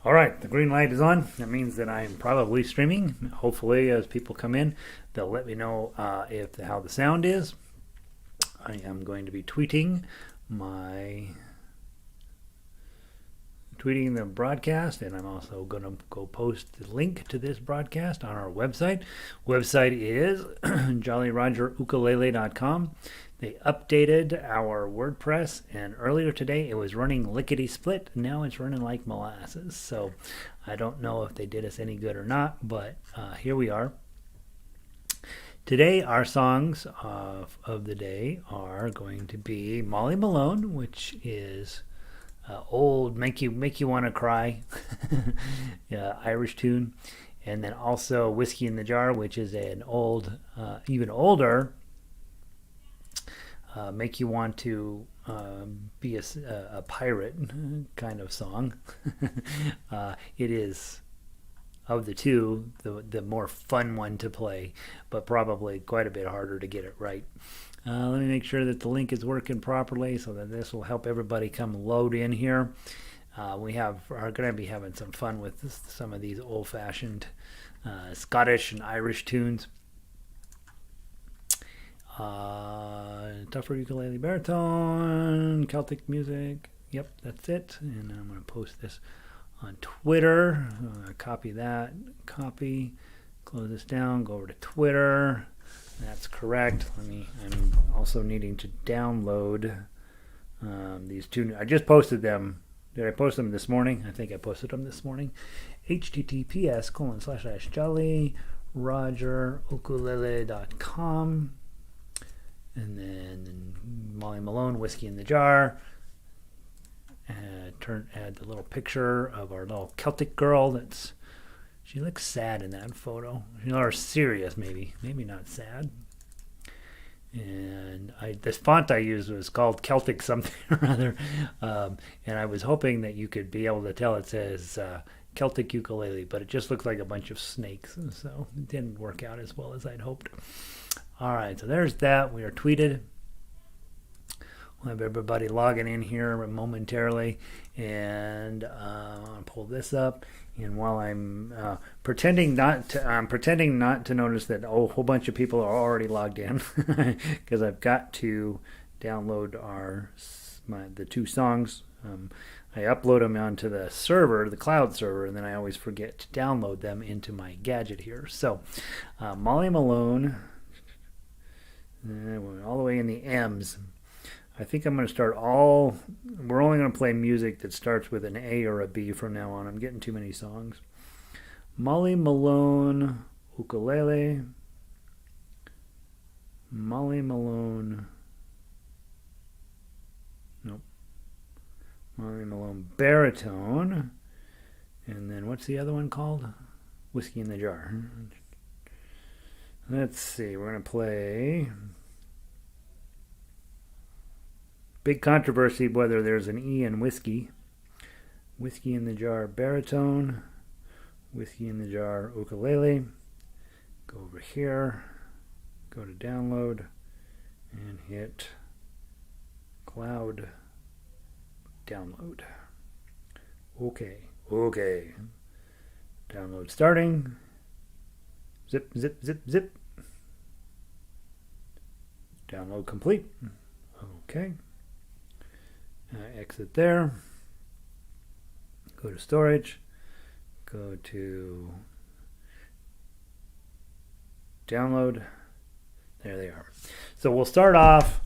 All right, the green light is on. That means that I'm probably streaming. Hopefully, as people come in, they'll let me know if how the sound is. I am going to be tweeting the broadcast, and I'm also going to go post the link to this broadcast on our website. Website is jollyrogerukulele.com. They updated our WordPress, and earlier today it was running lickety split. Now it's running like molasses. So I don't know if they did us any good or not, but here we are. Today, our songs of the day are going to be Molly Malone, which is old, make you want to cry, Irish tune, and then also Whiskey in the Jar, which is an old, even older, make you want to be a pirate kind of song. It is of the two the more fun one to play, but probably quite a bit harder to get it right. Let me make sure that the link is working properly so that this will help everybody come load in here. We are going to be having some fun with some of these old-fashioned Scottish and Irish tunes. Tuff ukulele baritone, Celtic music. Yep, that's it. And I'm going to post this on Twitter. Copy that. Copy. Close this down. Go over to Twitter. That's correct. I'm also needing to download these two. I just posted them. Did I post them this morning? I think I posted them this morning. https://jollyrogerukulele.com. And then Molly Malone, Whiskey in the Jar. Add the little picture of our little Celtic girl. She looks sad in that photo. Or serious, maybe not sad. And this font I used was called Celtic something or other, and I was hoping that you could be able to tell it says Celtic ukulele, but it just looks like a bunch of snakes, so it didn't work out as well as I'd hoped. All right, so there's that. We are tweeted. We'll have everybody logging in here momentarily, and I'll pull this up. And while I'm pretending not to notice that a whole bunch of people are already logged in, because I've got to download the two songs. I upload them onto the server, the cloud server, and then I always forget to download them into my gadget here. So, Molly Malone, all the way in the M's. I think I'm going to start we're only going to play music that starts with an A or a B from now on. I'm getting too many songs. Molly Malone, ukulele. Molly Malone. Nope. Molly Malone, baritone. And then what's the other one called? Whiskey in the Jar. Let's see. We're going to play... Big controversy whether there's an E in whiskey. Whiskey in the Jar, baritone. Whiskey in the Jar, ukulele. Go over here. Go to download. And hit cloud download. Okay. Download starting. Zip, zip, zip, zip. Download complete. Okay. Exit there. Go to storage. Go to download. There they are. So we'll start off.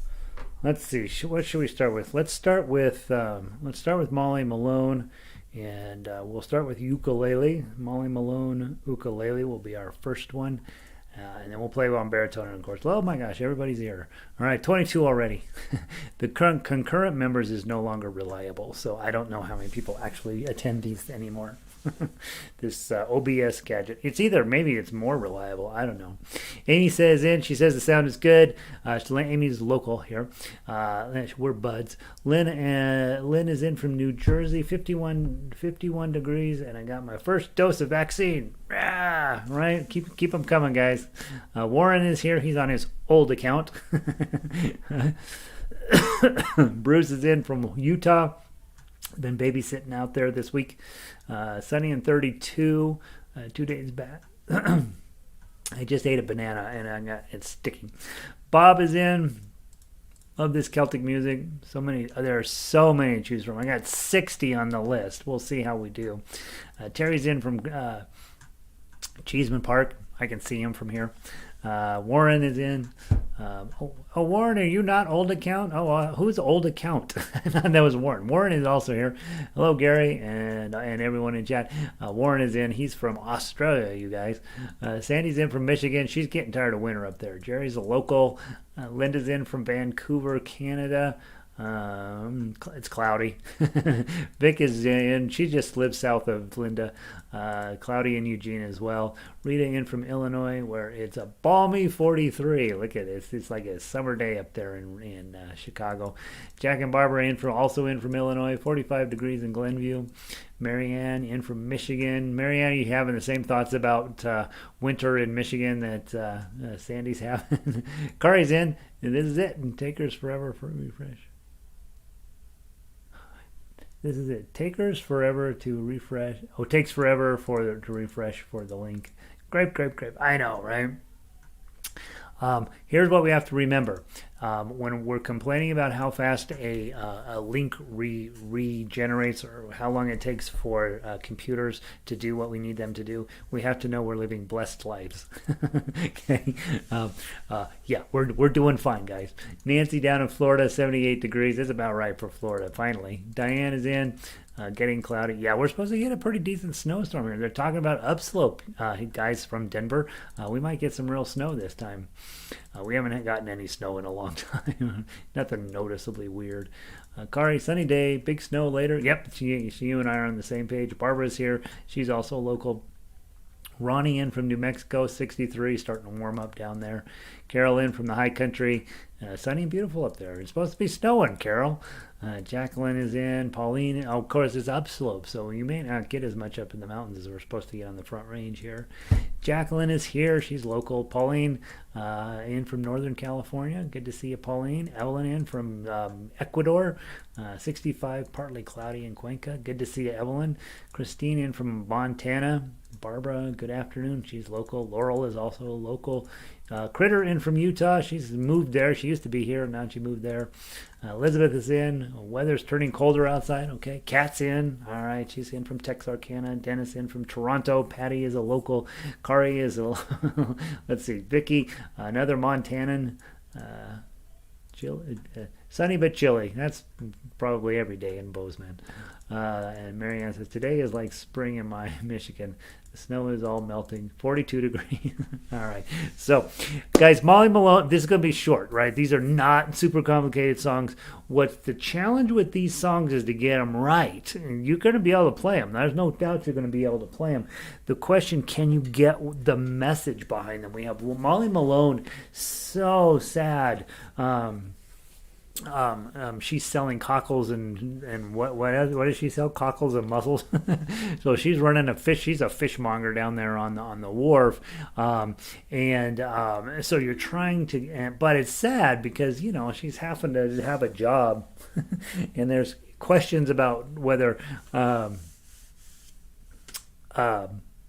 Let's see. What should we start with? Let's start with Molly Malone, and we'll start with ukulele. Molly Malone ukulele will be our first one. And then we'll play on baritone, and of course, oh my gosh, everybody's here. All right, 22 already. The current concurrent members is no longer reliable, so I don't know how many people actually attend these anymore. This OBS gadget. Maybe it's more reliable. I don't know. Amy says she says the sound is good. Amy's local here. We're buds. Lynn is in from New Jersey, 51 degrees, and I got my first dose of vaccine. Right? Keep them coming, guys. Warren is here. He's on his old account. Bruce is in from Utah. Been babysitting out there this week. Sunny and 32, 2 days back. I just ate a banana and it's sticking. Bob is in. Love this Celtic music. There are so many to choose from. I got 60 on the list. We'll see how we do. Terry's in from Cheeseman Park. I can see him from here. Warren is in. Warren, are you not Old Account? Who's Old Account? That was Warren. Warren is also here. Hello, Gary, and everyone in chat. Warren is in. He's from Australia, you guys. Sandy's in from Michigan. She's getting tired of winter up there. Jerry's a local. Linda's in from Vancouver, Canada. It's cloudy. Vic is in. She just lives south of Linda. Cloudy in Eugene as well. Rita in from Illinois, where it's a balmy 43. Look at this. It's like a summer day up there in Chicago. Jack and Barbara also in from Illinois. 45 degrees in Glenview. Marianne in from Michigan. Marianne, are you having the same thoughts about winter in Michigan that Sandy's having? Kari's in. And this is it. And Takers forever for a refresh. This is it. Takers forever to refresh. Takes forever to refresh for the link. Grape. I know, right? Here's what we have to remember. When we're complaining about how fast a link regenerates or how long it takes for computers to do what we need them to do, we have to know we're living blessed lives. Okay. Yeah, we're doing fine, guys. Nancy down in Florida, 78 degrees. That's about right for Florida, finally. Diane is in. Getting cloudy. Yeah, we're supposed to get a pretty decent snowstorm here. They're talking about upslope, guys from Denver. We might get some real snow this time. We haven't gotten any snow in a long time. Nothing noticeably weird. Kari, sunny day, big snow later. Yep, you and I are on the same page. Barbara's here. She's also local. Ronnie in from New Mexico, 63, starting to warm up down there. Carol in from the high country. Sunny and beautiful up there. It's supposed to be snowing, Carol. Jacqueline is in. Pauline, of course, it's upslope, so you may not get as much up in the mountains as we're supposed to get on the front range here. Jacqueline is here. She's local. Pauline in from Northern California. Good to see you, Pauline. Evelyn in from Ecuador. 65, partly cloudy in Cuenca. Good to see you, Evelyn. Christine in from Montana. Barbara, good afternoon. She's local. Laurel is also local. Critter in from Utah. She's moved there. She used to be here. Now she moved there. Elizabeth is in. Weather's turning colder outside. Okay. Kat's in. All right. She's in from Texarkana. Dennis in from Toronto. Patty is a local. Kari is a let's see. Vicky, another Montanan. Sunny but chilly. That's probably every day in Bozeman. And Marianne says, today is like spring in my Michigan. The snow is all melting. 42 degrees. All right. So, guys, Molly Malone, this is going to be short, right? These are not super complicated songs. What's the challenge with these songs is to get them right. And you're going to be able to play them. There's no doubt you're going to be able to play them. The question, can you get the message behind them? We have Molly Malone, so sad. She's selling cockles and what does she sell? Cockles and mussels. So she's running a fish. She's a fishmonger down there on the wharf, so you're trying to, but it's sad because she's having to have a job, and there's questions about whether.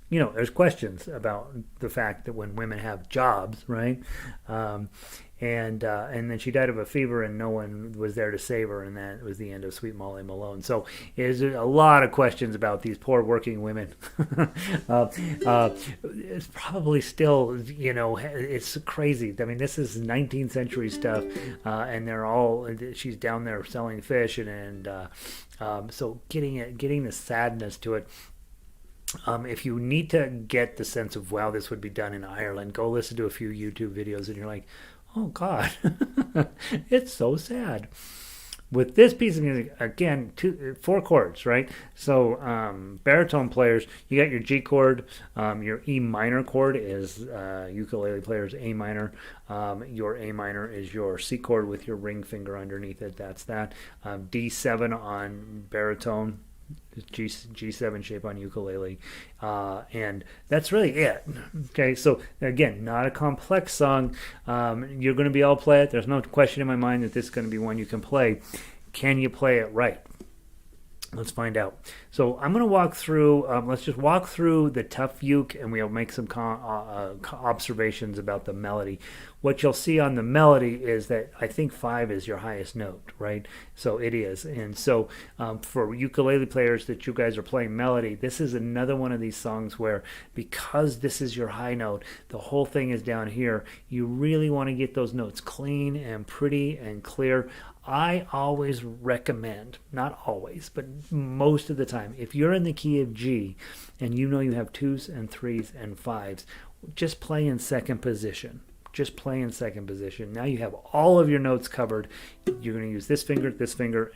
There's questions about the fact that when women have jobs, right? And then she died of a fever, and no one was there to save her, and that was the end of Sweet Molly Malone. So there's a lot of questions about these poor working women. It's probably still, it's crazy. I mean, this is 19th century stuff, and she's down there selling fish, and so getting the sadness to it. If you need to get the sense of, wow, this would be done in Ireland, go listen to a few YouTube videos and you're like, oh God, it's so sad. With this piece of music, again, 4 chords, right? So baritone players, you got your G chord, your E minor chord is ukulele player's A minor, your A minor is your C chord with your ring finger underneath it, that's that. D7 on baritone, G7 shape on ukulele, and that's really it. Okay, so again, not a complex song. You're going to be able to play it. There's no question in my mind that this is going to be one you can play. Can you play it right? Let's find out. So I'm going to walk through. Let's just walk through the Tuff uke, and we'll make some observations about the melody. What you'll see on the melody is that I think 5 is your highest note, right? So it is, and so for ukulele players that you guys are playing melody, this is another one of these songs where, because this is your high note, the whole thing is down here. You really want to get those notes clean and pretty and clear. I always recommend, not always, but most of the time, if you're in the key of G and you know you have 2s and 3s and 5s, just play in second position. Just play in second position. Now you have all of your notes covered. You're going to use this finger,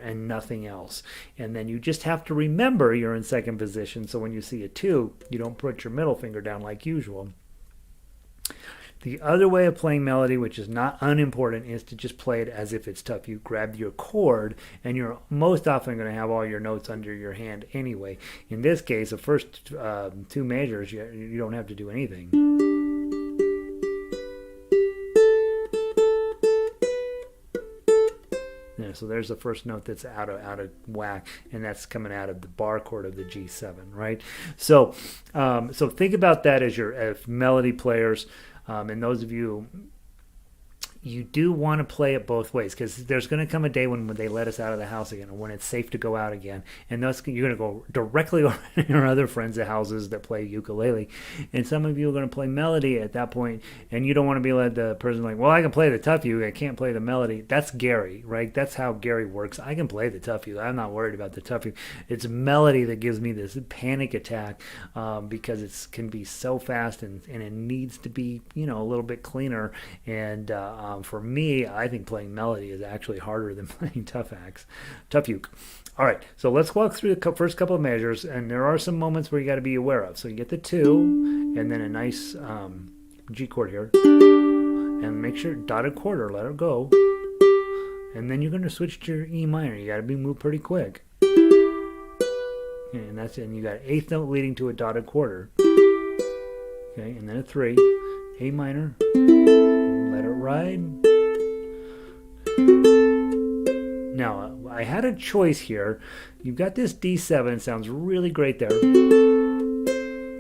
and nothing else. And then you just have to remember you're in second position, so when you see a 2, you don't put your middle finger down like usual. The other way of playing melody, which is not unimportant, is to just play it as if it's Tuff. You grab your chord, and you're most often going to have all your notes under your hand anyway. In this case, the first 2 measures, you don't have to do anything. Yeah, so there's the first note that's out of whack, and that's coming out of the bar chord of the G7, right? So, so think about that as your melody players. And those of you, you do want to play it both ways, because there's going to come a day when they let us out of the house again, or when it's safe to go out again, and thus you're going to go directly over to your other friends' houses that play ukulele, and some of you are going to play melody at that point, and you don't want to be like the person like, well, I can play the Tuff uke, I can't play the melody. That's Gary, right? That's how Gary works. I can play the Tuff uke. I'm not worried about the Tuff uke. It's melody that gives me this panic attack, because it can be so fast, and it needs to be, a little bit cleaner, and for me, I think playing melody is actually harder than playing Tuff uke. All right, so let's walk through the first couple of measures, and there are some moments where you got to be aware of. So you get the 2, and then a nice G chord here, and make sure dotted quarter, let it go, and then you're going to switch to your E minor. You got to be moved pretty quick, and that's it. And you got 8th note leading to a dotted quarter, okay, and then a 3, A minor. Let it ride. Now, I had a choice here. You've got this D7. It sounds really great there.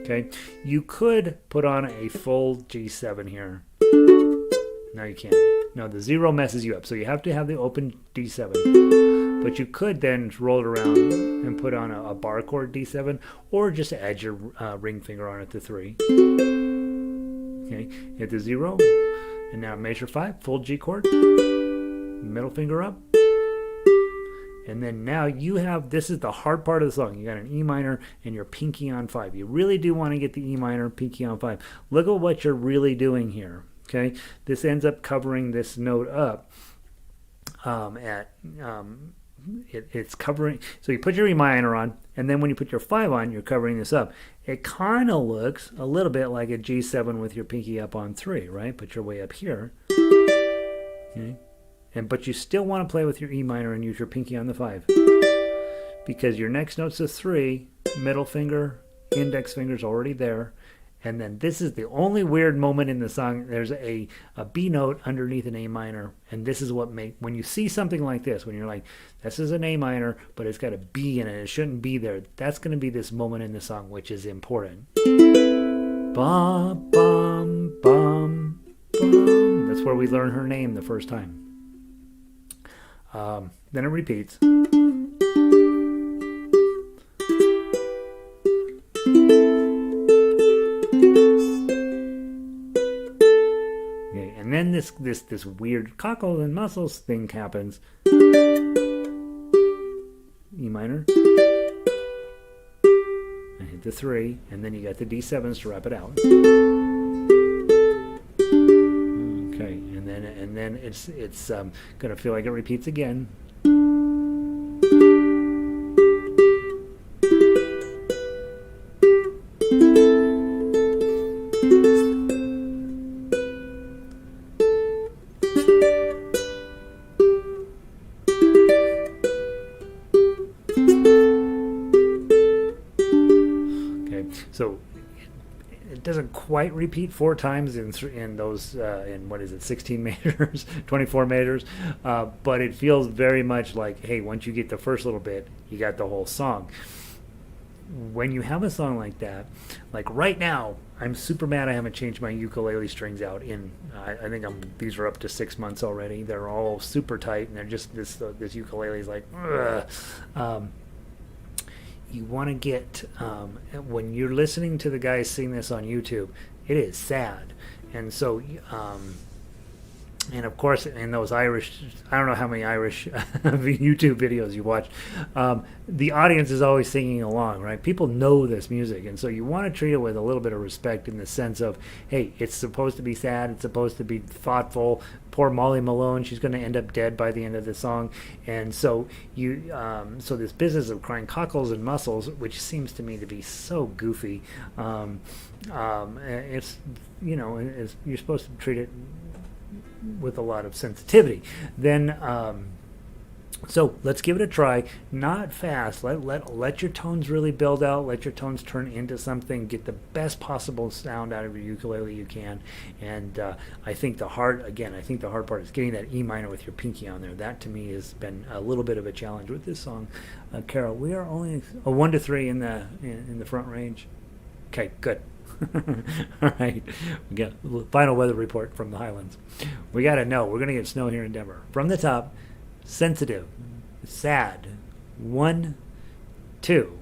Okay. You could put on a full G7 here. No, you can't. No, the 0 messes you up. So you have to have the open D7. But you could then roll it around and put on a bar chord D7, or just add your ring finger on it to 3. Okay. Hit the 0. And now measure 5, full G chord, middle finger up. And then now you have, this is the hard part of the song. You got an E minor and you're pinky on 5. You really do want to get the E minor, pinky on 5. Look at what you're really doing here, okay? This ends up covering this note up it's covering, so you put your E minor on, and then when you put your 5 on, you're covering this up. It kind of looks a little bit like a G7 with your pinky up on 3, right? Put your way up here. Okay. But you still want to play with your E minor and use your pinky on the 5. Because your next note's a 3, middle finger, index finger's already there. And then this is the only weird moment in the song. There's a B note underneath an A minor. And this is what when you see something like this, when you're like, this is an A minor, but it's got a B in it, it shouldn't be there. That's going to be this moment in the song, which is important. Bum, bum, bum, bum. That's where we learn her name the first time. Then it repeats. And then this weird cockles and muscles thing happens. E minor. I hit the 3, and then you got the D7s to wrap it out. Okay, and then it's gonna feel like it repeats again. So it doesn't quite repeat 4 times in those in what is it, 16 meters, 24 meters, but it feels very much like, hey, once you get the first little bit, you got the whole song. When you have a song like that, like right now, I'm super mad I haven't changed my ukulele strings out in. I think these are up to 6 months already. They're all super tight, and they're just this ukulele is like. You want to get when you're listening to the guys sing this on YouTube, it is sad, and so. And of course, in those Irish, I don't know how many Irish YouTube videos you watch, the audience is always singing along, right? People know this music, and so you want to treat it with a little bit of respect in the sense of, hey, it's supposed to be sad, it's supposed to be thoughtful. Poor Molly Malone, she's going to end up dead by the end of the song, and so so this business of crying cockles and mussels, which seems to me to be so goofy, it's you're supposed to treat it with a lot of sensitivity. Then so let's give it a try. Not fast. Let your tones really build out. Let your tones turn into something. Get the best possible sound out of your ukulele you can. And I think the hard part is getting that E minor with your pinky on there. That to me has been a little bit of a challenge with this song. Carol, we are only a 1 to 3 in the front range. Okay, good. All right, we got a final weather report from the Highlands. We got to know we're going to get snow here in Denver. From the top, sensitive, sad, 1, 2.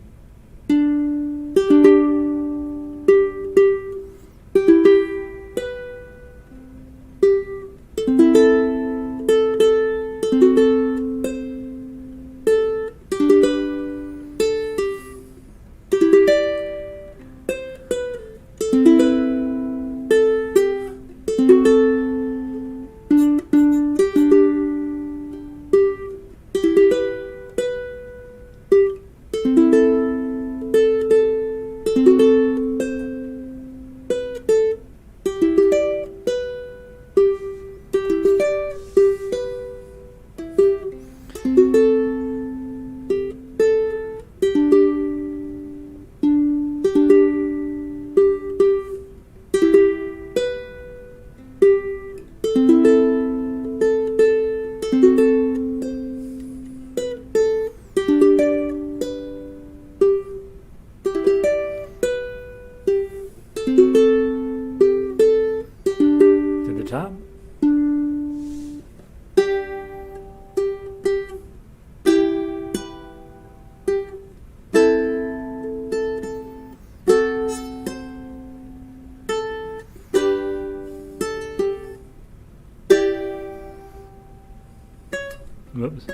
Whoops.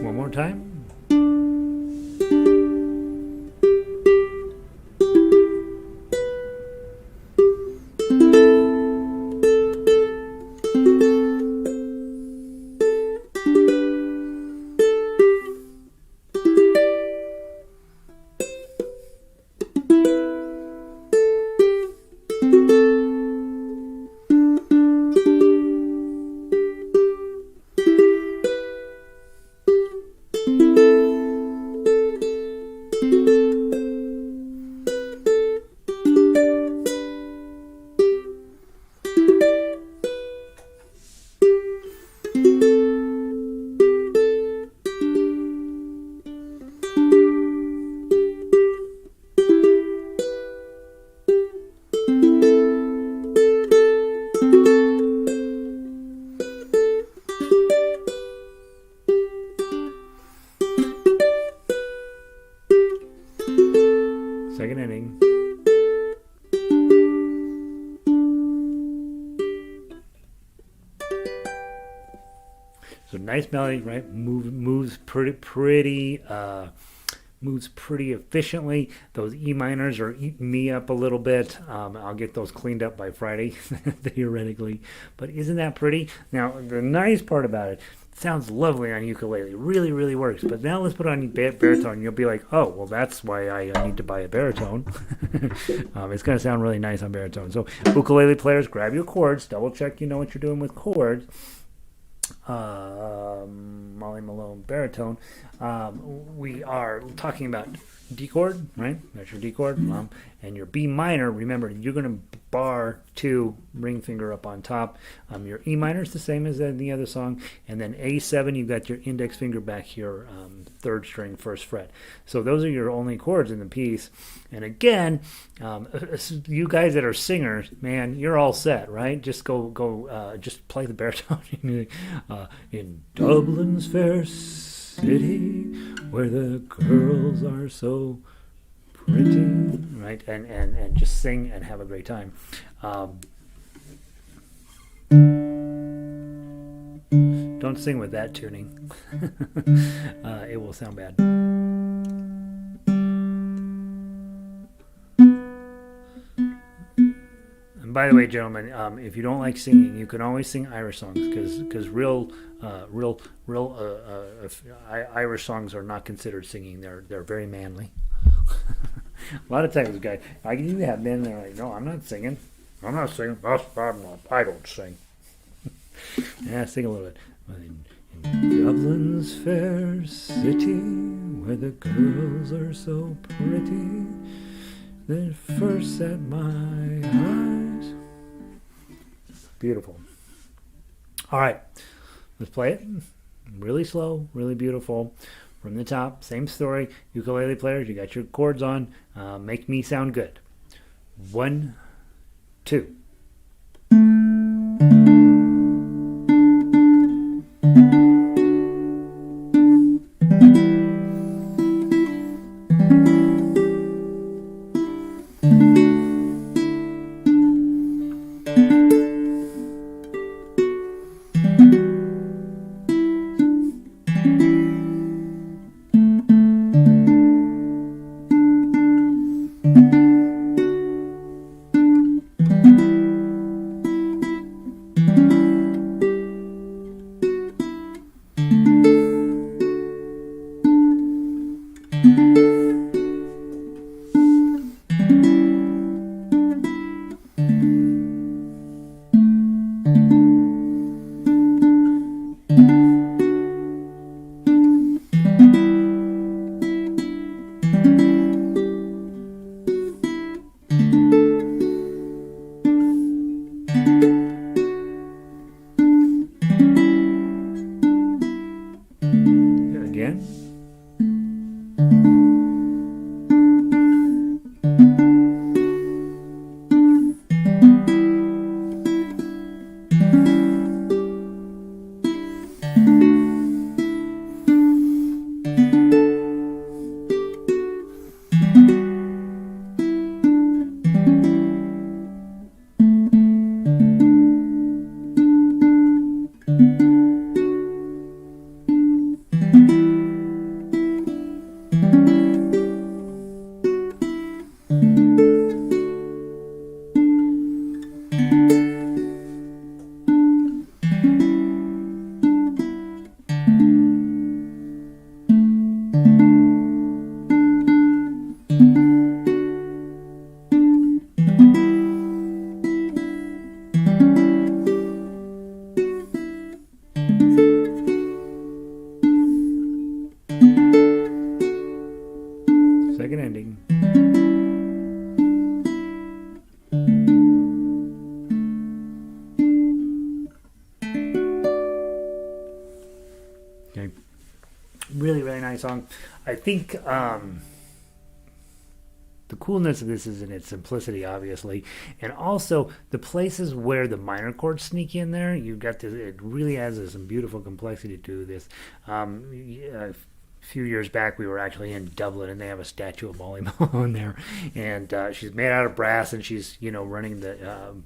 One more time. Second ending. So nice melody, right? Moves pretty moves pretty efficiently. Those E minors are eating me up a little bit. I'll get those cleaned up by Friday, theoretically. But isn't that pretty? Now, the nice part about it, sounds lovely on ukulele. Really, really works. But now let's put on baritone. You'll be like, oh, well, that's why I need to buy a baritone. It's going to sound really nice on baritone. So ukulele players, grab your chords. Double check you know what you're doing with chords. Molly Malone baritone. We are talking about D chord, right? That's your D chord. And your B minor, remember, you're going to bar 2, ring finger up on top. Your E minor is the same as in the other song. And then A7, you've got your index finger back here, 3rd string, 1st fret. So those are your only chords in the piece. And again, you guys that are singers, man, you're all set, right? Just just play the baritone. In Dublin's fair city, where the girls are so pretty, right? And just sing and have a great time. Don't sing with that tuning. It will sound bad. And by the way, gentlemen, if you don't like singing, you can always sing Irish songs because real Irish songs are not considered singing. They're very manly. A lot of times, guys, I can even have men that are like, no, I'm not singing. I'm not singing. I don't sing. Yeah, sing a little bit. In Dublin's fair city, where the girls are so pretty, they first set my eyes. Beautiful. All right, let's play it. Really slow, really beautiful. From the top, same story. Ukulele players, you got your chords on. Make me sound good. 1, 2. Second ending. Okay. Really, really nice song. I think the coolness of this is in its simplicity, obviously, and also the places where the minor chords sneak in there. You've got this. It really has some beautiful complexity to this. few years back, we were actually in Dublin, and they have a statue of Molly Malone there, and she's made out of brass, and she's running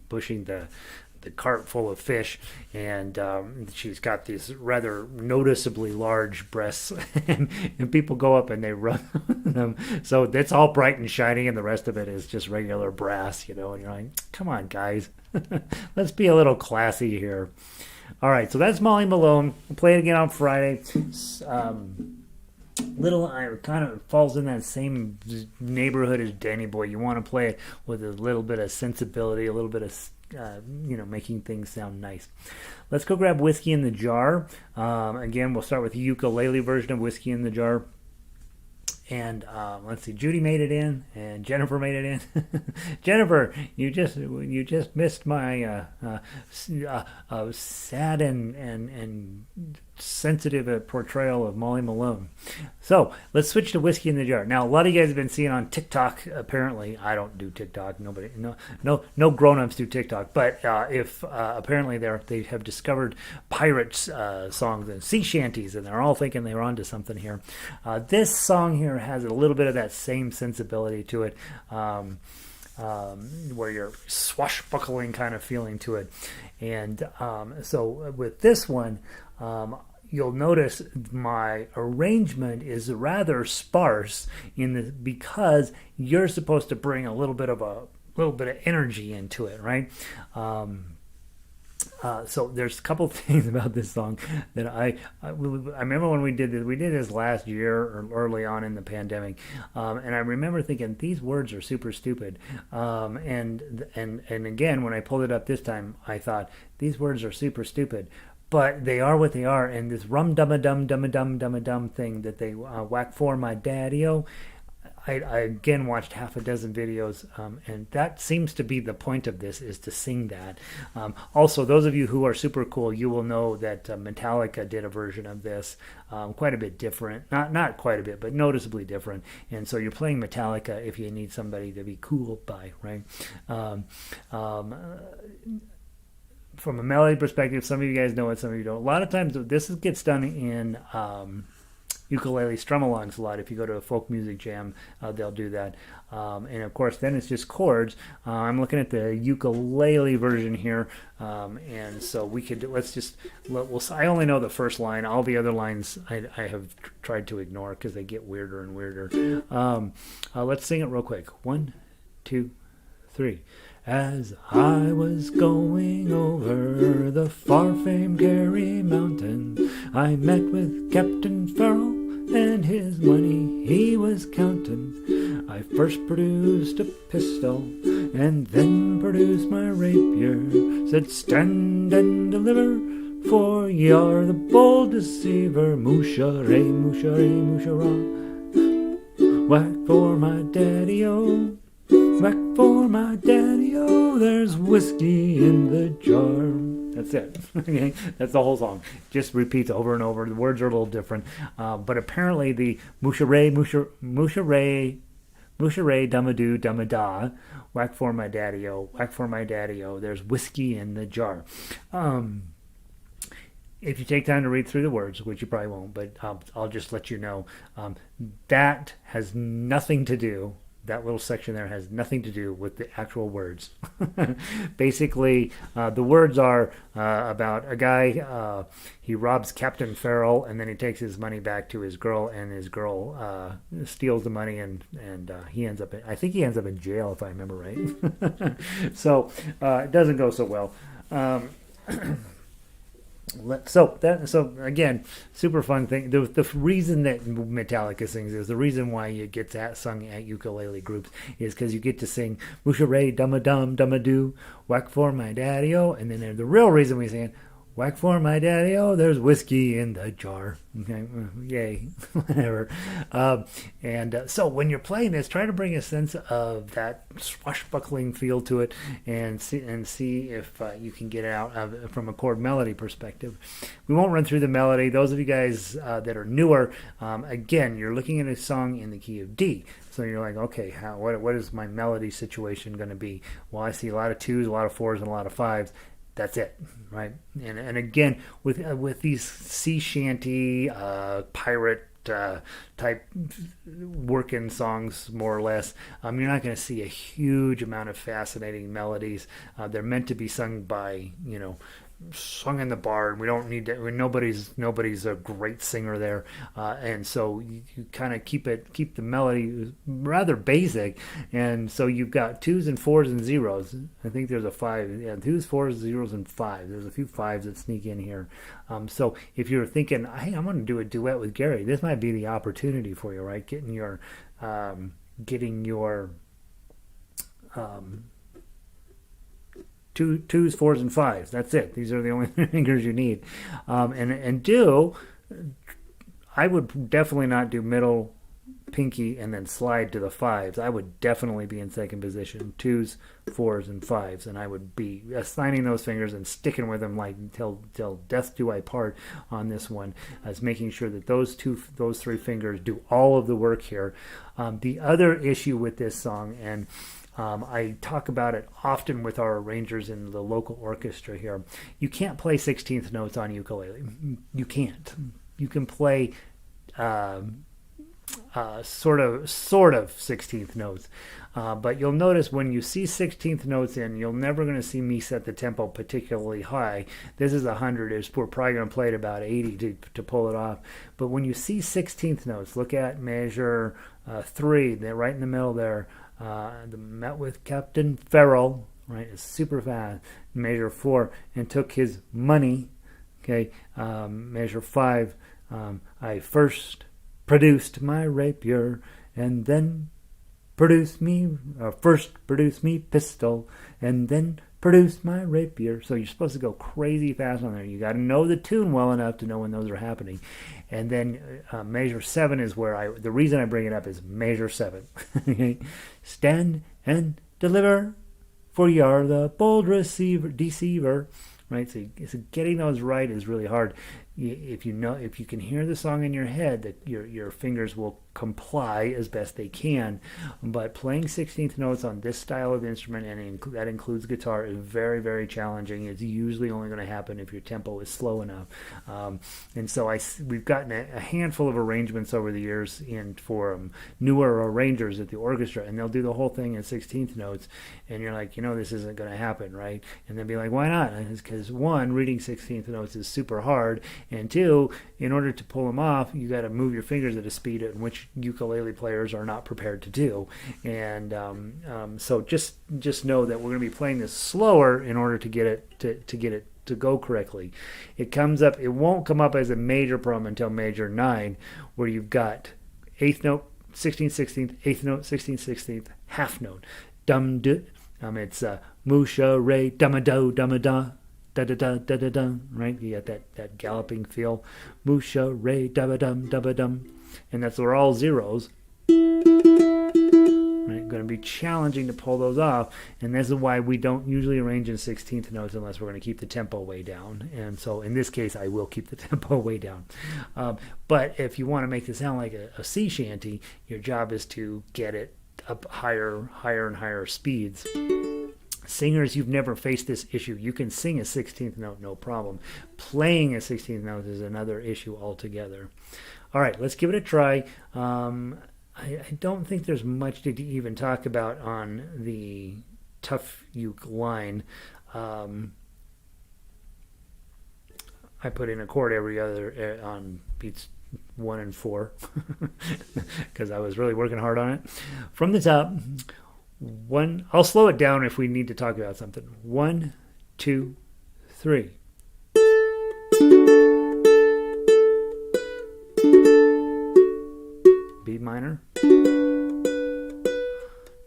pushing the cart full of fish, and she's got these rather noticeably large breasts, and people go up and they run them. So that's all bright and shiny, and the rest of it is just regular brass, and you're like, come on, guys, let's be a little classy here. All right, so that's Molly Malone. We'll play it again on Friday. It kind of falls in that same neighborhood as Danny Boy. You want to play it with a little bit of sensibility, a little bit of making things sound nice. Let's go grab Whiskey in the Jar. Again, we'll start with the ukulele version of Whiskey in the Jar. And let's see, Judy made it in, and Jennifer made it in. Jennifer, you just missed my sad and sensitive portrayal of Molly Malone. So let's switch to Whiskey in the Jar. Now, a lot of you guys have been seeing on TikTok. Apparently, I don't do TikTok. No grown-ups do TikTok. But if apparently they have discovered pirates songs and sea shanties, and they're all thinking they're onto something here. This song here has a little bit of that same sensibility to it. Where you're swashbuckling kind of feeling to it. And so with this one, you'll notice my arrangement is rather sparse because you're supposed to bring a little bit of energy into it, right? So there's a couple things about this song that I remember when we did this last year or early on in the pandemic, and I remember thinking these words are super stupid, and again when I pulled it up this time I thought these words are super stupid, but they are what they are, and this rum dum a dum dum a dum dum a dum thing that they whack for my daddy-o. I again watched half a dozen videos, and that seems to be the point of this, is to sing that. Also, those of you who are super cool, you will know that Metallica did a version of this, quite a bit different. Not quite a bit, but noticeably different. And so you're playing Metallica if you need somebody to be cool by, right? From a melody perspective, some of you guys know it, some of you don't. A lot of times this gets done in ukulele strum-alongs a lot. If you go to a folk music jam, they'll do that. And of course, then it's just chords. I'm looking at the ukulele version here, and so we could I only know the first line. All the other lines I have tried to ignore because they get weirder and weirder. Let's sing it real quick. 1, 2, 3. As I was going over the far-famed Kerry Mountain, I met with Captain Farrell, and his money he was counting. I first produced a pistol, and then produced my rapier. Said, stand and deliver, for you're the bold deceiver. Musha-ray, musha-ray, musha-ra. Whack for my daddy-o. Whack for my daddy-o, there's whiskey in the jar. That's it. Okay, that's the whole song. Just repeats over and over. The words are a little different, but apparently the musha-ray, dum-a-doo, dum-a-da, whack for my daddy-o, whack for my daddy-o, there's whiskey in the jar. If you take time to read through the words, which you probably won't, but I'll just let you know, that has nothing to do. That little section there has nothing to do with the actual words. Basically, the words are about a guy, he robs Captain Farrell, and then he takes his money back to his girl, and his girl steals the money, and he ends up he ends up in jail, if I remember right. So it doesn't go so well. So again, super fun thing. The reason that Metallica sings is the reason why it gets sung at ukulele groups is because you get to sing "Musha-ray, dum-a-dum, dum-a-doo, whack for my daddy-o," and then the real reason we sing it, whack for my daddy-o, there's whiskey in the jar. Okay, yay, whatever. So when you're playing this, try to bring a sense of that swashbuckling feel to it, and see if you can get it out from a chord melody perspective. We won't run through the melody. Those of you guys that are newer, again, you're looking at a song in the key of D. So you're like, okay, what is my melody situation going to be? Well, I see a lot of 2s, a lot of 4s, and a lot of 5s. that's it, right? And again, with these sea shanty pirate type working songs, more or less, you're not going to see a huge amount of fascinating melodies. They're meant to be sung by, sung in the bar. We don't need to. Nobody's a great singer there, and so you kind of keep the melody rather basic. And so you've got 2s and 4s and 0s. I think there's a 5. Yeah, 2s, 4s, 0s, and 5s. There's a few 5s that sneak in here. So if you're thinking, hey, I'm going to do a duet with Gary, this might be the opportunity for you, right? Getting your twos, 4s, and 5s. That's it. These are the only fingers you need. I would definitely not do middle, pinky, and then slide to the 5s. I would definitely be in second position, 2s, 4s, and 5s, and I would be assigning those fingers and sticking with them like till death do I part on this one, as making sure that those 3 fingers do all of the work here. The other issue with this song, and I talk about it often with our arrangers in the local orchestra here. You can't play 16th notes on ukulele. You can't. You can play sort of 16th notes. But you'll notice when you see 16th notes in, you're never going to see me set the tempo particularly high. This is 100-ish. We're probably going to play it about 80 to pull it off. But when you see 16th notes, look at measure 3. They're right in the middle there. Met with Captain Farrell, right? It's super fast. Measure 4, and took his money. Okay, measure 5. I first produced my rapier, and then first produced me pistol, and then produced my rapier. So you're supposed to go crazy fast on there. You got to know the tune well enough to know when those are happening. And then measure 7 is where the reason I bring it up is measure 7. Stand and deliver, for you are the bold deceiver. Right, so getting those right is really hard. If you can hear the song in your head, that your fingers will comply as best they can. But playing 16th notes on this style of instrument, and that includes guitar, is very, very challenging. It's usually only going to happen if your tempo is slow enough. And so we've gotten a handful of arrangements over the years for newer arrangers at the orchestra, and they'll do the whole thing in 16th notes, and you're like, this isn't going to happen, right? And they'll be like, why not? Because 1, reading 16th notes is super hard, and 2, in order to pull them off, you got to move your fingers at a speed at which ukulele players are not prepared to do. And so just know that we're going to be playing this slower in order to get it to go correctly. It won't come up as a major problem until measure 9, where you've got 8th note, 16th, 16th, 8th note, 16th, 16th, half note. Dum du. It's musha re dumado dumada. Da da da da da dum, right? You got that galloping feel. Musha re dabadum dabadum, and we're all zeros. Right? Going to be challenging to pull those off, and this is why we don't usually arrange in 16th notes unless we're going to keep the tempo way down. And so in this case, I will keep the tempo way down. But if you want to make it sound like a sea shanty, your job is to get it up higher and higher speeds. Singers, you've never faced this issue. You can sing a 16th note, no problem. Playing a 16th note is another issue altogether. All right, let's give it a try. I don't think there's much to even talk about on the Tuff uke line. I put in a chord every other on beats 1 and 4 because I was really working hard on it. From the top, 1. I'll slow it down if we need to talk about something. 1, 2, 3. B minor.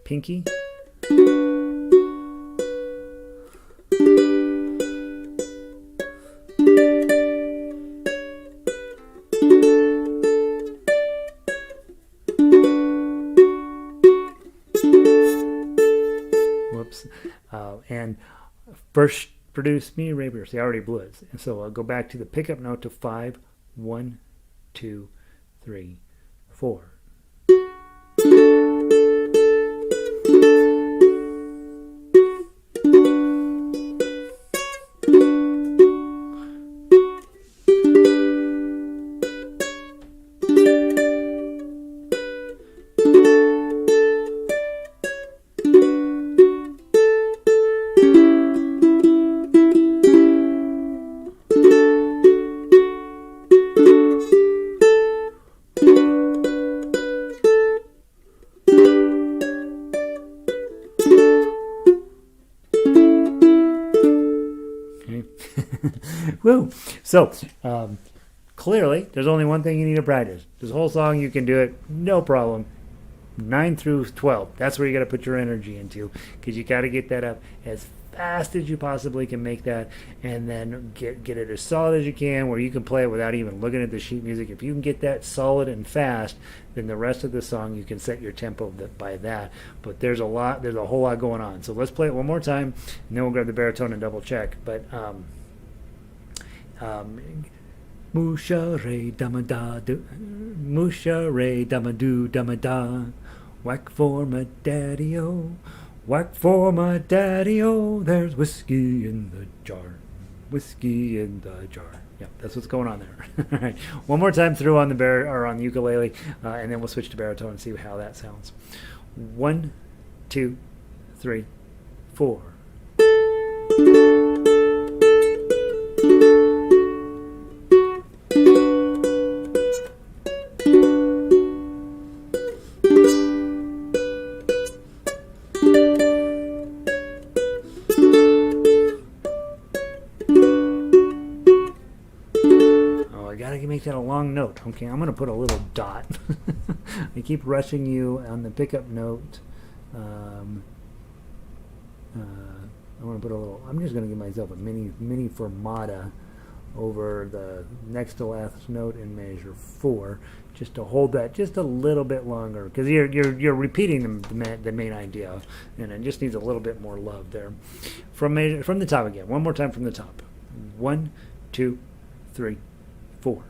Pinky. And first produce me rapier. See, I already blew it. And so I'll go back to the pickup note to 5. 1, 2, 3, 4. Woo! So, clearly, there's only one thing you need to practice. This whole song, you can do it, no problem. 9 through 12. That's where you got to put your energy into, because you got to get that up as fast as you possibly can make that, and then get it as solid as you can, where you can play it without even looking at the sheet music. If you can get that solid and fast, then the rest of the song you can set your tempo by that. But there's a whole lot going on. So let's play it one more time, and then we'll grab the baritone and double check. But Musha re damada musha re damadu damada, whack for my daddy-o, whack for my daddy-o, there's whiskey in the jar, whiskey in the jar. Yeah, that's what's going on there. All right, one more time through on the on the ukulele, and then we'll switch to baritone and see how that sounds. 1, 2, 3, 4. Make that a long note. Okay, I'm going to put a little dot. I keep rushing you on the pickup note. I'm going to put a little. I'm just going to give myself a mini fermata over the next to last note in measure 4, just to hold that just a little bit longer, because you're repeating the main idea, and it just needs a little bit more love there. From the top again. One more time from the top. 1, 2, 3, 4.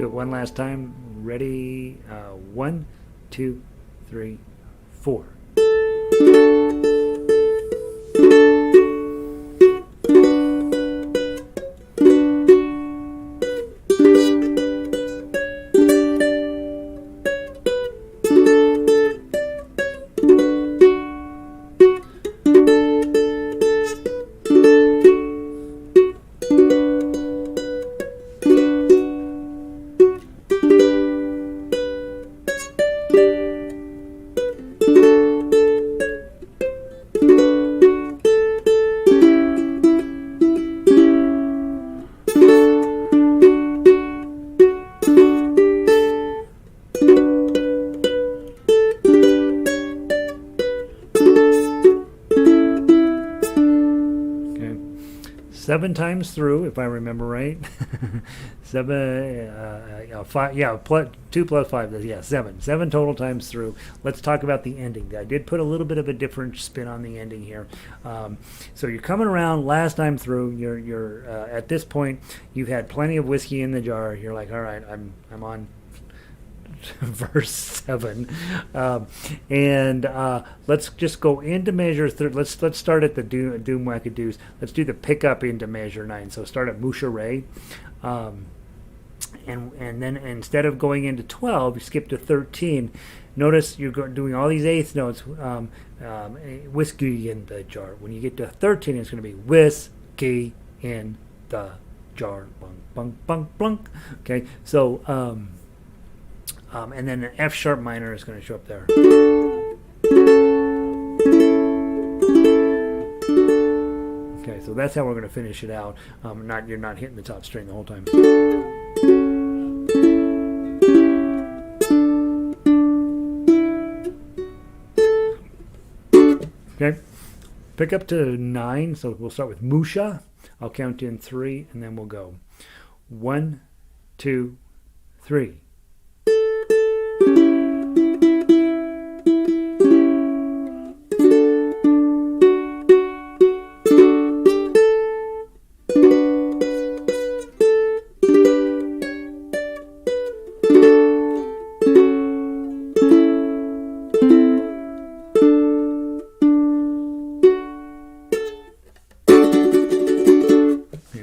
One last time. Ready? 1, 2, 3, 4. Seven times through, if I remember right. 5. Yeah, 2 plus 5. Yeah, 7. 7 total times through. Let's talk about the ending. I did put a little bit of a different spin on the ending here. So you're coming around last time through. You're at this point, you've had plenty of whiskey in the jar. You're like, all right, I'm on verse 7, and let's just go into measure 3. Let's start at the doom wackadoos. Let's do the pickup into measure 9. So start at Musha Ray, and then instead of going into 12, you skip to 13. Notice you're doing all these eighth notes. Whiskey in the jar. When you get to 13, it's going to be whiskey in the jar. Bunk, bunk, bunk, bunk. Okay, so. And then an F sharp minor is going to show up there. Okay, so that's how we're going to finish it out. You're not hitting the top string the whole time. Okay, pick up to 9. So we'll start with Musha. I'll count in 3, and then we'll go 1, 2, 3.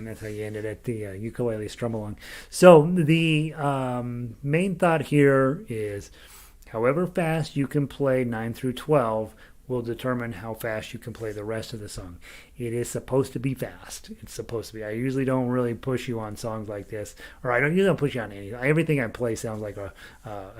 That's how you ended at the ukulele strum along. So the main thought here is however fast you can play 9 through 12 will determine how fast you can play the rest of the song. It is supposed to be fast. It's supposed to be. I usually don't really push you on songs like this, or I don't usually push you on anything. Everything I play sounds like a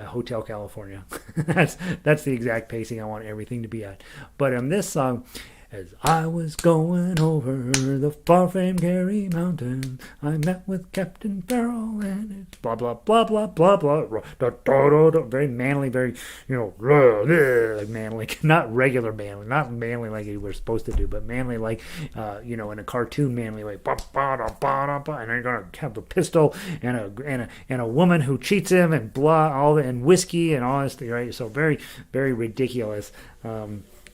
Hotel California. that's the exact pacing I want everything to be at. But on this song, as I was going over the far-famed Kerry Mountain, I met with Captain Farrell and it's blah, blah, blah, blah, blah, blah. Very manly, very, like manly. Not regular manly. Not manly like you were supposed to do, but manly like, in a cartoon manly way. And then you're going to have the pistol and a woman who cheats him and blah, and whiskey and all this, right? So very, very ridiculous.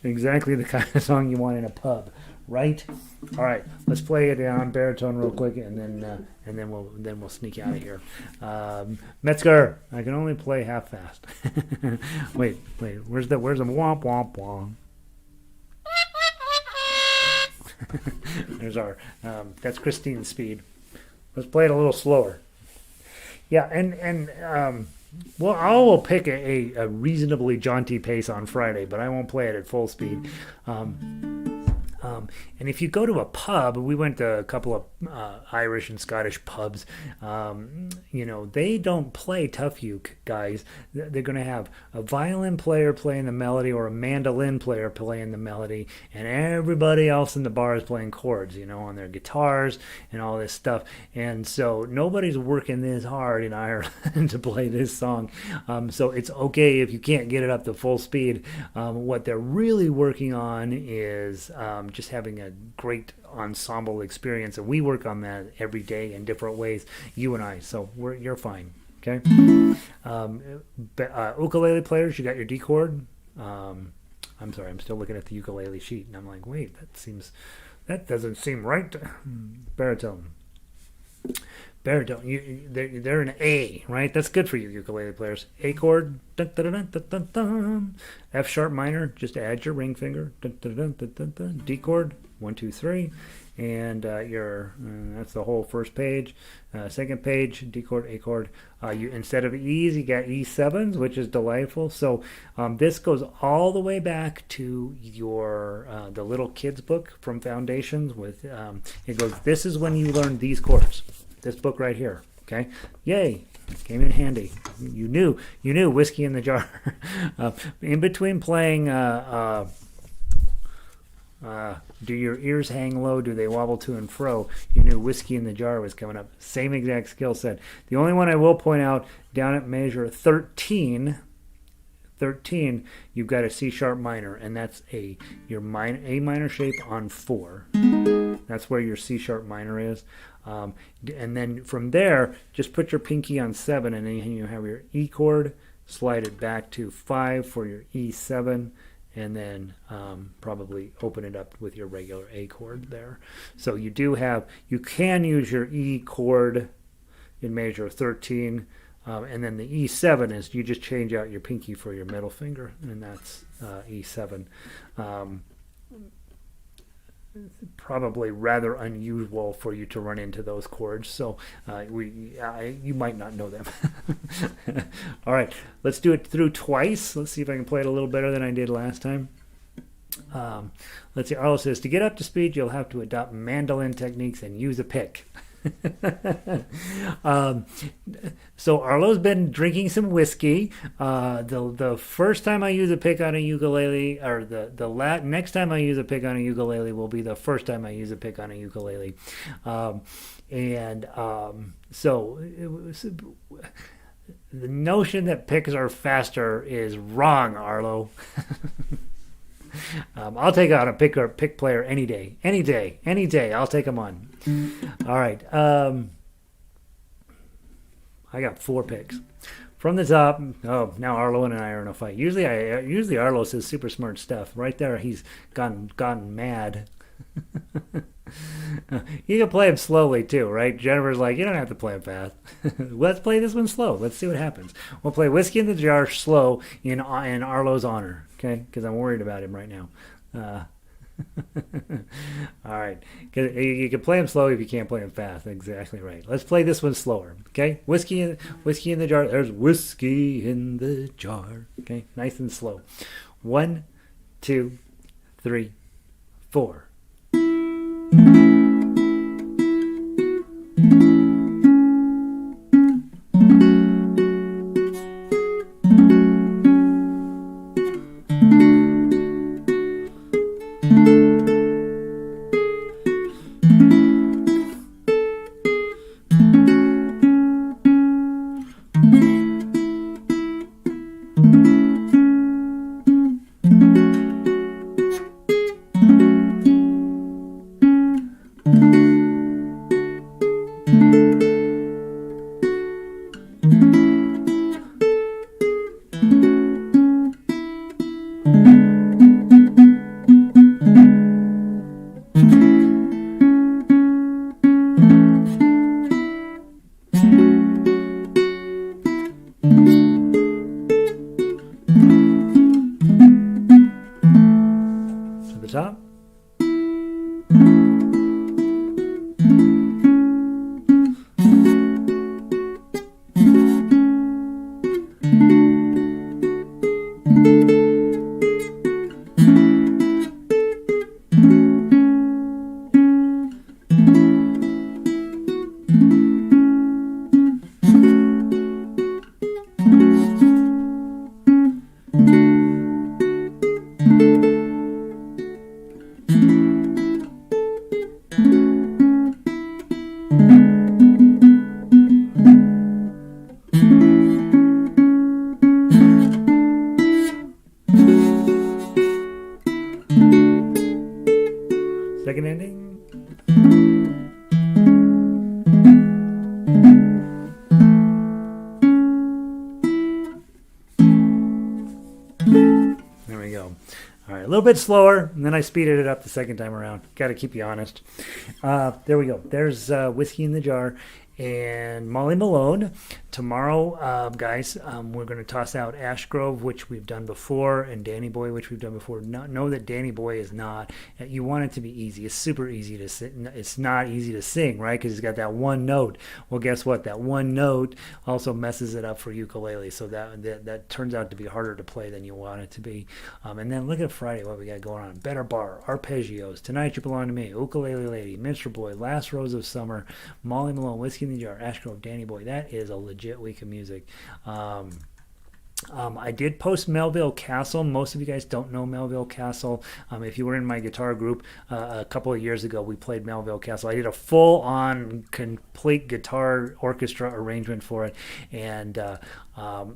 Exactly the kind of song you want in a pub, right? All right, let's play it on baritone real quick, and then we'll sneak out of here. Metzger, I can only play half fast. wait, where's the womp womp womp? There's our that's Christine's speed. Let's play it a little slower. Yeah, and well, I will pick a reasonably jaunty pace on Friday, but I won't play it at full speed. And if you go to a pub, we went to a couple of Irish and Scottish pubs, they don't play Tuff uke, guys. They're going to have a violin player playing the melody or a mandolin player playing the melody, and everybody else in the bar is playing chords, on their guitars and all this stuff. And so nobody's working this hard in Ireland to play this song. So it's okay if you can't get it up to full speed. What they're really working on is just having a great ensemble experience, and we work on that every day in different ways, you and I. So you're fine, okay? Ukulele players, you got your D chord. I'm sorry, I'm still looking at the ukulele sheet, and I'm like, wait, that doesn't seem right. Baritone. They're an A, right? That's good for you ukulele players. A chord, dun, dun, dun, dun, dun, dun. F sharp minor, just add your ring finger. Dun, dun, dun, dun, dun, dun. D chord, 1, 2, 3, and that's the whole first page. Second page, D chord, A chord. You instead of E's, you got E7s, which is delightful. So this goes all the way back to your the little kids book from Foundations. With it goes. This is when you learn these chords. This book right here, okay? Yay, came in handy. You knew whiskey in the jar. In between playing do your ears hang low, do they wobble to and fro, you knew whiskey in the jar was coming up. Same exact skill set. The only one I will point out, down at measure 13, you've got a C sharp minor, and that's A minor shape on 4. That's where your C sharp minor is. And then from there, just put your pinky on 7, and then you have your E chord, slide it back to 5 for your E7, and then probably open it up with your regular A chord there. So you can use your E chord in measure 13, and then the E7 is you just change out your pinky for your middle finger, and that's E7. Probably rather unusual for you to run into those chords, so you might not know them. All right, let's do it through twice. Let's see if I can play it a little better than I did last time. Let's see. Arlo says, to get up to speed, you'll have to adopt mandolin techniques and use a pick. So Arlo's been drinking some whiskey. The first time I use a pick on a ukulele, or the next time I use a pick on a ukulele will be the first time I use a pick on a ukulele. So the notion that picks are faster is wrong, Arlo. I'll take on a pick player any day. I'll take him on. All right. I got 4 picks. From the top, oh, now Arlo and I are in a fight. Usually Arlo says super smart stuff. Right there, he's gotten mad. You can play him slowly too, right? Jennifer's like, you don't have to play him fast. Let's play this one slow. Let's see what happens. We'll play Whiskey in the Jar slow in Arlo's honor, okay? Because I'm worried about him right now. All right. You can play him slow if you can't play him fast. Exactly right. Let's play this one slower, okay? Whiskey in the Jar. There's whiskey in the jar, okay? Nice and slow. 1, 2, 3, 4. Top. Second ending. There we go. All right, a little bit slower, and then I speeded it up the second time around. Got to keep you honest. There we go. There's Whiskey in the Jar and Molly Malone. Tomorrow, guys, we're going to toss out Ash Grove, which we've done before, and Danny Boy, which we've done before. Know that Danny Boy is not. You want it to be easy. It's super easy to sing. It's not easy to sing, right? Because it's got that one note. Well, guess what? That one note also messes it up for ukulele. So that turns out to be harder to play than you want it to be. And then look at Friday, what we got going on. Better Bar, Arpeggios, Tonight You Belong to Me, Ukulele Lady, Minstrel Boy, Last Rose of Summer, Molly Malone, Whiskey in the Jar, Ash Grove, Danny Boy. That is a legit week of music. I did post Melville Castle. Most of you guys don't know Melville Castle. If you were in my guitar group a couple of years ago, we played Melville Castle. I did a full-on, complete guitar orchestra arrangement for it, and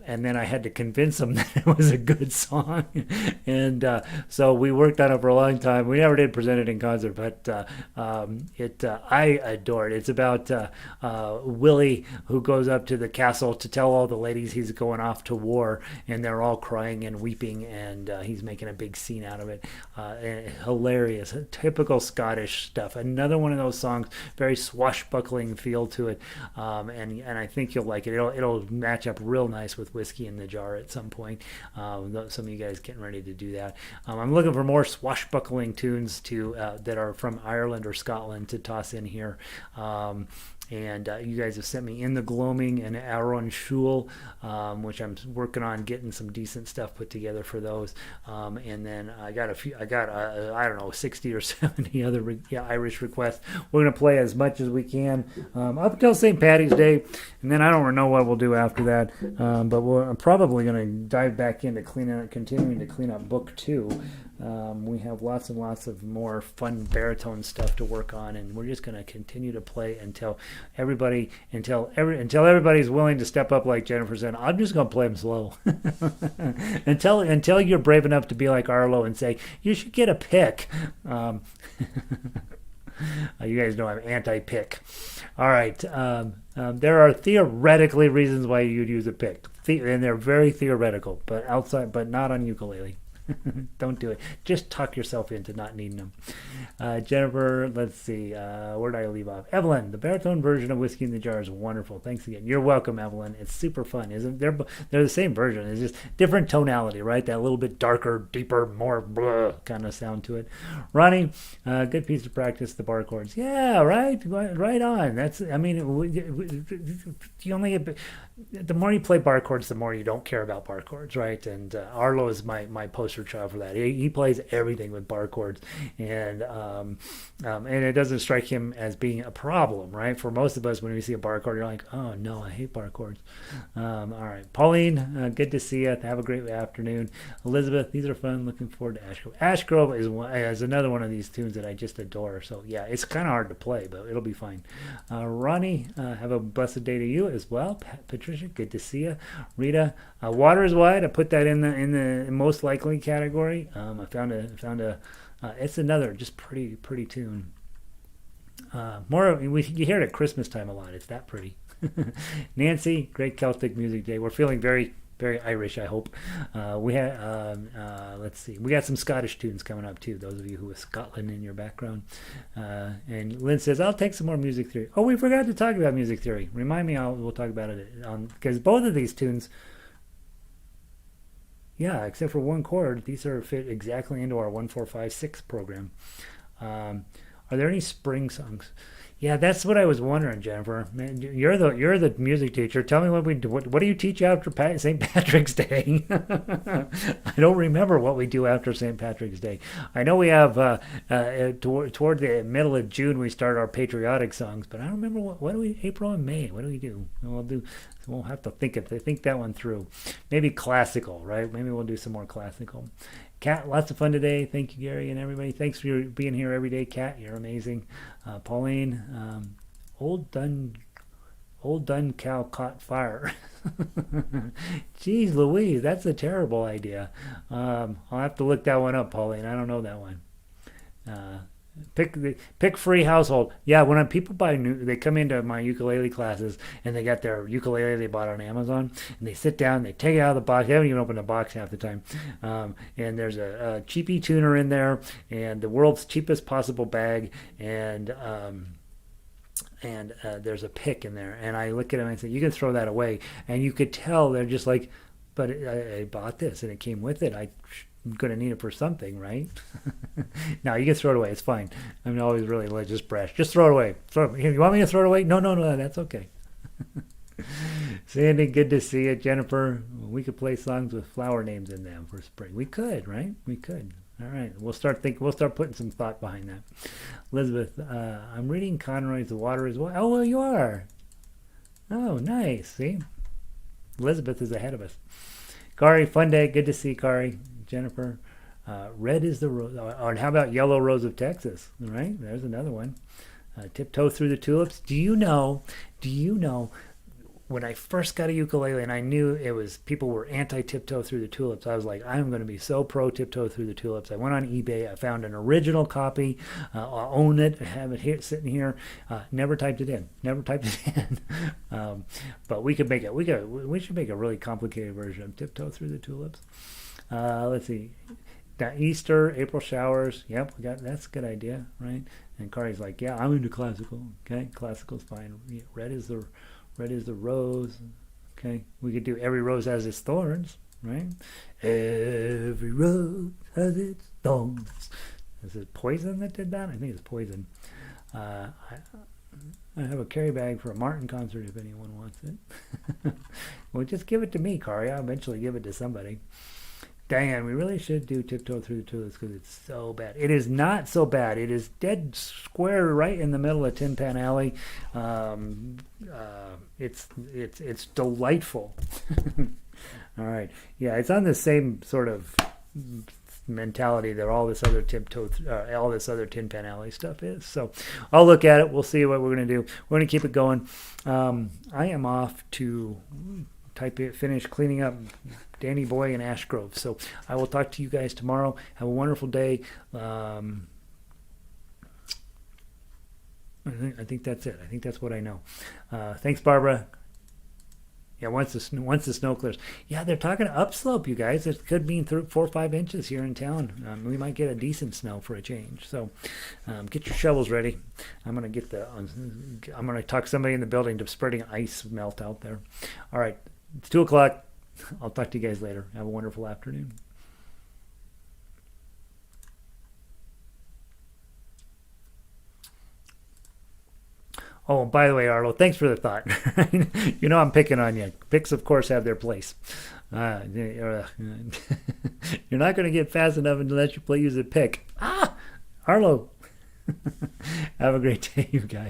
then I had to convince them that it was a good song. And so we worked on it for a long time. We never did present it in concert, but I adore it. It's about Willie, who goes up to the castle to tell all the ladies he's going off to war, and they're all crying and weeping, and he's making a big scene out of it. Hilarious, typical Scottish stuff. Another one of those songs, very swashbuckling feel to it, and I think you'll like it. It'll match up real nice with Whiskey in the Jar at some point. Some of you guys getting ready to do that. I'm looking for more swashbuckling tunes that are from Ireland or Scotland to toss in here. And you guys have sent me In the Gloaming and Aaron Shul, which I'm working on getting some decent stuff put together for those. And then I got I don't know, 60 or 70 other Irish requests. We're going to play as much as we can up until St. Paddy's Day, and then I don't know what we'll do after that. But I'm probably going to dive back into continuing to clean up Book 2. We have lots and lots of more fun baritone stuff to work on, and we're just going to continue to play until everybody's willing to step up, like Jennifer said. I'm just going to play them slow until you're brave enough to be like Arlo and say you should get a pick. You guys know I'm anti-pick. All right. There are theoretically reasons why you'd use a pick, and they're very theoretical, but not on ukulele. Don't do it. Just tuck yourself into not needing them. Jennifer, let's see. Where did I leave off? Evelyn, the baritone version of Whiskey in the Jar is wonderful. Thanks again. You're welcome, Evelyn. It's super fun, isn't it? They're the same version. It's just different tonality, right? That little bit darker, deeper, more blah kind of sound to it. Ronnie, good piece of practice. The bar chords. Yeah, right on. You only get, the more you play bar chords, the more you don't care about bar chords, right? And Arlo is my poster child for that. He plays everything with bar chords, and it doesn't strike him as being a problem, right? For most of us, when we see a bar chord, you're like, oh no, I hate bar chords. All right, Pauline, good to see you. Have a great afternoon. Elizabeth, these are fun. Looking forward to Ash Grove. Ash Grove is another one of these tunes that I just adore. So yeah, it's kind of hard to play, but it'll be fine. Ronnie, have a blessed day to you as well. Patricia, good to see you. Rita, Water is Wide. I put that in the most likely category. I found a it's another just pretty tune. You hear it at Christmas time a lot. It's that pretty. Nancy, great Celtic music day. We're feeling very Irish, I hope. Let's see. We got some Scottish tunes coming up too. Those of you who have Scotland in your background. And Lynn says, "I'll take some more music theory." Oh, we forgot to talk about music theory. Remind me. We'll talk about it because both of these tunes. Yeah, except for one chord, these are fit exactly into our 1-4-5-6 program. Are there any spring songs? Yeah, that's what I was wondering, Jennifer. Man, you're the music teacher. Tell me what do you teach after St. Patrick's Day? I don't remember what we do after St. Patrick's Day. I know we have toward the middle of June we start our patriotic songs, but I don't remember what do we April and May. What do we do? We'll have to think that one through. Maybe classical, right? Maybe we'll do some more classical. Kat, lots of fun today. Thank you, Gary, and everybody. Thanks for being here every day, Kat. You're amazing. Pauline, old dun cow caught fire. Jeez Louise, that's a terrible idea. I'll have to look that one up, Pauline. I don't know that one. Pick free household. Yeah, when people buy they come into my ukulele classes and they got their ukulele they bought on Amazon and they sit down, they take it out of the box. They haven't even opened the box half the time. And there's a cheapy tuner in there and the world's cheapest possible bag and there's a pick in there. And I look at them and I say, you can throw that away. And you could tell they're just like, but I bought this and it came with it. I'm going to need it for something, right? No, you can throw it away. It's fine. I'm always really just brash. Just throw it away. You want me to throw it away? No, that's okay. Sandy, good to see you. Jennifer, we could play songs with flower names in them for spring. We could, right? We could. All right. We'll start putting some thought behind that. Elizabeth, I'm reading Conroy's The Water is Wide. Oh, well, you are. Oh, nice. See? Elizabeth is ahead of us. Kari, fun day. Good to see Kari. Jennifer, red is the rose. And how about Yellow Rose of Texas? All right, there's another one. Tiptoe Through the Tulips. Do you know when I first got a ukulele and I knew people were anti-Tiptoe Through the Tulips, I was like, I'm going to be so pro Tiptoe Through the Tulips. I went on eBay, I found an original copy, I'll own it, I have it here, sitting here, never typed it in. But we should make a really complicated version of Tiptoe Through the Tulips. Let's see. Got Easter, April showers. Yep, that's a good idea, right? And Kari's like, yeah, I'm into classical. Okay, classical's fine. Red is the rose. Okay, we could do Every Rose Has Its Thorns, right? Every rose has its thorns. Is it Poison that did that? I think it's Poison. I have a carry bag for a Martin concert if anyone wants it. Well, just give it to me, Kari. I'll eventually give it to somebody. Diane, we really should do Tiptoe Through the Tulips because it's so bad. It is not so bad. It is dead square right in the middle of Tin Pan Alley. It's delightful. All right. Yeah, it's on the same sort of mentality that all this other Tin Pan Alley stuff is. So I'll look at it. We'll see what we're going to do. We're going to keep it going. I am off to finish cleaning up Danny Boy and Ash Grove. So I will talk to you guys tomorrow. Have a wonderful day. I think that's it. I think that's what I know. Thanks, Barbara. Yeah, once the snow clears. Yeah, they're talking upslope, you guys. It could mean 4 or 5 inches here in town. We might get a decent snow for a change. So, get your shovels ready. I'm gonna talk somebody in the building to spreading ice melt out there. All right, it's 2 o'clock. I'll talk to you guys later. Have a wonderful afternoon. Oh, by the way, Arlo, thanks for the thought. I'm picking on you. Picks, of course, have their place. You're not going to get fast enough unless you use a pick. Arlo, have a great day, you guys.